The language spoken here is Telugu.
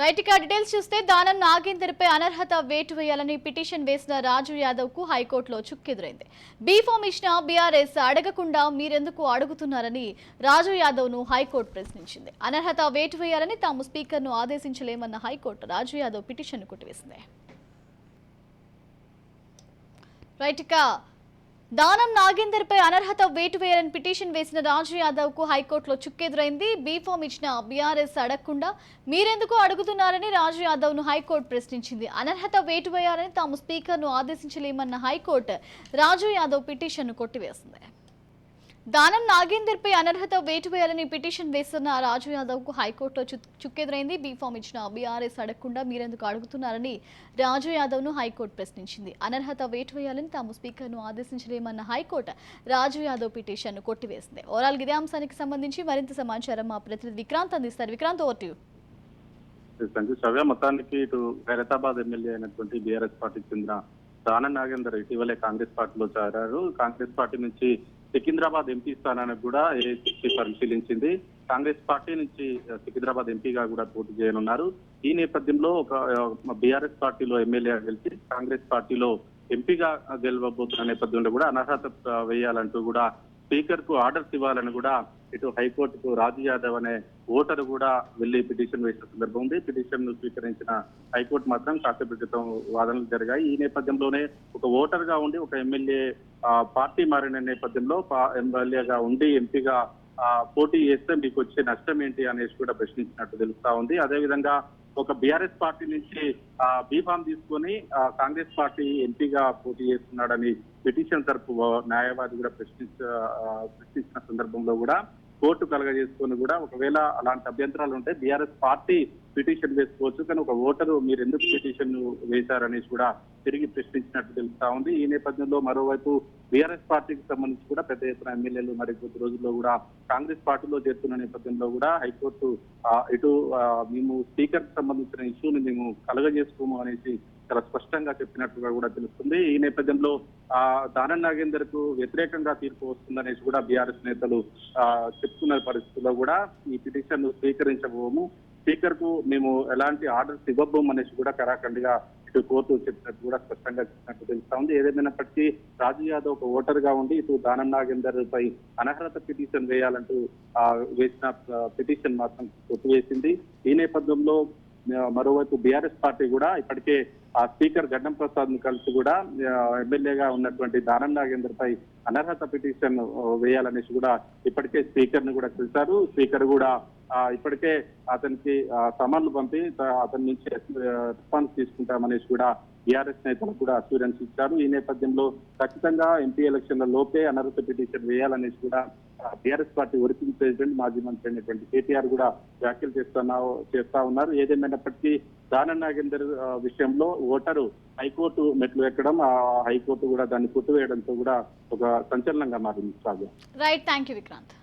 రైట్ ఇక డీటెయిల్స్ చూస్తే దానం నాగేందర్పై అనర్హత వేటు వేయాలని పిటిషన్ వేసిన రాజు యాదవ్ కు హైకోర్టులో చుక్కెదురైంది. బీ ఫామ్ ఇచ్చిన బీఆర్ఎస్ అడగకుండా మీరెందుకు అడుగుతున్నారని రాజు యాదవ్ ను హైకోర్టు ప్రశ్నించింది. అనర్హత వేటు వేయాలని తాము స్పీకర్ ను ఆదేశించలేమన్న హైకోర్టు రాజు యాదవ్ పిటిషన్ కొట్టివేసింది. రైట్ ఇక దానం నాగేందర్పై అనర్హత వేటు వేయాలని పిటిషన్ వేసిన రాజు యాదవ్ కు హైకోర్టులో చుక్కెదురైంది. బీ ఫామ్ ఇచ్చిన బీఆర్ఎస్ అడగకుండా మీరెందుకు అడుగుతున్నారని రాజు యాదవ్ ను హైకోర్టు ప్రశ్నించింది. అనర్హత వేటు వేయాలని తాము స్పీకర్ ను ఆదేశించలేమన్న హైకోర్టు రాజు యాదవ్ పిటిషన్ ను కొట్టివేసింది. దానం నాగేందర్పై అనర్హత వేటు వేయాలని పిటిషన్ వేస్తున్న రాజు యాదవ్ కు హైకోర్టులో చుక్కెదురైంది. బీ ఫామ్ ఇచ్చిన బీఆర్ఎస్ అడగకుండా మీరెందుకు అడుగుతున్నారని రాజు యాదవ్ ను హైకోర్టు ప్రశ్నించింది. అనర్హత వేటు వేయాలని తాము స్పీకర్ ను ఆదేశించలేమన్న హైకోర్టు రాజు యాదవ్ పిటిషన్ ను కొట్టివేసింది. ఓవరాల్ ఇదే అంశానికి సంబంధించి మరింత సమాచారం మా ప్రతినిధి విక్రాంత్ అందిస్తారు. Vikrant, over to you. మొత్తానికి ఇటు ఖైరతాబాద్ ఎమ్మెల్యే అయినటువంటి బీఆర్ఎస్ పార్టీకి చెందిన దానం నాగేందర్ ఇటీవలే కాంగ్రెస్ పార్టీలో చేరారు. కాంగ్రెస్ పార్టీ నుంచి సికింద్రాబాద్ ఎంపీ స్థానానికి కూడా ఏఐసీసీ పరిశీలించింది. కాంగ్రెస్ పార్టీ నుంచి సికింద్రాబాద్ ఎంపీగా కూడా పోటీ చేయనున్నారు. ఈ నేపథ్యంలో ఒక బీఆర్ఎస్ పార్టీలో ఎమ్మెల్యే గెలిచి కాంగ్రెస్ పార్టీలో ఎంపీగా గెలవబోతున్న నేపథ్యంలో కూడా అనర్హత వేయాలంటూ కూడా స్పీకర్ కు ఆర్డర్స్ ఇవ్వాలని కూడా ఇటు హైకోర్టుకు రాజు యాదవ్ అనే ఓటరు కూడా వెళ్లి పిటిషన్ వేసిన సందర్భం ఉంది. పిటిషన్ ను స్వీకరించిన హైకోర్టు మాత్రం కాసేపు క్రితం వాదనలు జరిగాయి. ఈ నేపథ్యంలోనే ఒక ఓటర్ గా ఉండి ఒక ఎమ్మెల్యే పార్టీ మారిన నేపథ్యంలో ఎమ్మెల్యేగా ఉండి ఎంపీగా పోటీ చేస్తే మీకు వచ్చే నష్టం ఏంటి అనేసి కూడా ప్రశ్నించినట్టు తెలుస్తా ఉంది. అదేవిధంగా ఒక బీఆర్ఎస్ పార్టీ నుంచి బీఫామ్ తీసుకొని కాంగ్రెస్ పార్టీ ఎంపీగా పోటీ చేస్తున్నాడని పిటిషన్ తరపు న్యాయవాది కూడా ప్రశ్నించిన సందర్భంలో కూడా కోర్టు కలగజేసుకొని కూడా ఒకవేళ అలాంటి అభ్యంతరాలు ఉంటే బీఆర్ఎస్ పార్టీ పిటిషన్ వేసుకోవచ్చు, కానీ ఒక ఓటరు మీరు ఎందుకు పిటిషన్ వేశారనేసి కూడా తిరిగి ప్రశ్నించినట్టు తెలుస్తా ఉంది. ఈ నేపథ్యంలో మరోవైపు బీఆర్ఎస్ పార్టీకి సంబంధించి కూడా పెద్ద ఎత్తున ఎమ్మెల్యేలు మరి కొద్ది రోజుల్లో కూడా కాంగ్రెస్ పార్టీలో చేరుతున్న నేపథ్యంలో కూడా హైకోర్టు ఇటు మేము స్పీకర్ కి సంబంధించిన ఇష్యూని మేము కలగజేసుకోము అనేసి చాలా స్పష్టంగా చెప్పినట్టుగా కూడా తెలుస్తుంది. ఈ నేపథ్యంలో దానం నాగేందర్ కు వ్యతిరేకంగా తీర్పు వస్తుందనేసి కూడా బీఆర్ఎస్ నేతలు చెప్తున్న పరిస్థితుల్లో కూడా ఈ పిటిషన్ స్వీకరించబోము, స్పీకర్ కు మేము ఎలాంటి ఆర్డర్స్ ఇవ్వబోము అనేసి కూడా కరాఖండిగా ఇటు కోర్టు చెప్పినట్టు కూడా స్పష్టంగా చెప్పినట్టు తెలుస్తా ఉంది. ఏదేమైనప్పటికీ రాజు యాదవ్ ఒక ఓటర్ గా ఉండి ఇటు దానం నాగేందర్ పై అనర్హత పిటిషన్ వేయాలంటూ వేసిన పిటిషన్ మాత్రం కొట్టివేసింది. ఈ నేపథ్యంలో మరోవైపు బీఆర్ఎస్ పార్టీ కూడా ఇప్పటికే ఆ స్పీకర్ గడ్డం ప్రసాద్ ను కలిసి కూడా ఎమ్మెల్యేగా ఉన్నటువంటి దానం నాగేందర్ పై అనర్హత పిటిషన్ వేయాలనేసి కూడా ఇప్పటికే స్పీకర్ ను కూడా కలిశారు. స్పీకర్ కూడా ఇప్పటికే అతనికి సమన్లు పంపి అతని నుంచి రెస్పాన్స్ తీసుకుంటామనేసి కూడా బీఆర్ఎస్ నేతలకు కూడా అష్యూరెన్స్ ఇచ్చారు. ఈ నేపథ్యంలో ఖచ్చితంగా ఎంపీ ఎలక్షన్ల లోపే అనర్హత పిటిషన్ వేయాలనేసి కూడా బీఆర్ఎస్ పార్టీ వర్కింగ్ ప్రెసిడెంట్ మాజీ మంత్రి అయినటువంటి కేటీఆర్ కూడా వ్యాఖ్యలు చేస్తా ఉన్నారు. ఏదేమైనప్పటికీ దానం నాగేందర్ విషయంలో ఓటరు హైకోర్టు మెట్లు ఎక్కడం, ఆ హైకోర్టు కూడా దాన్ని కొట్టివేయడంతో కూడా ఒక సంచలనంగా మారింది. Right, thank you Vikrant.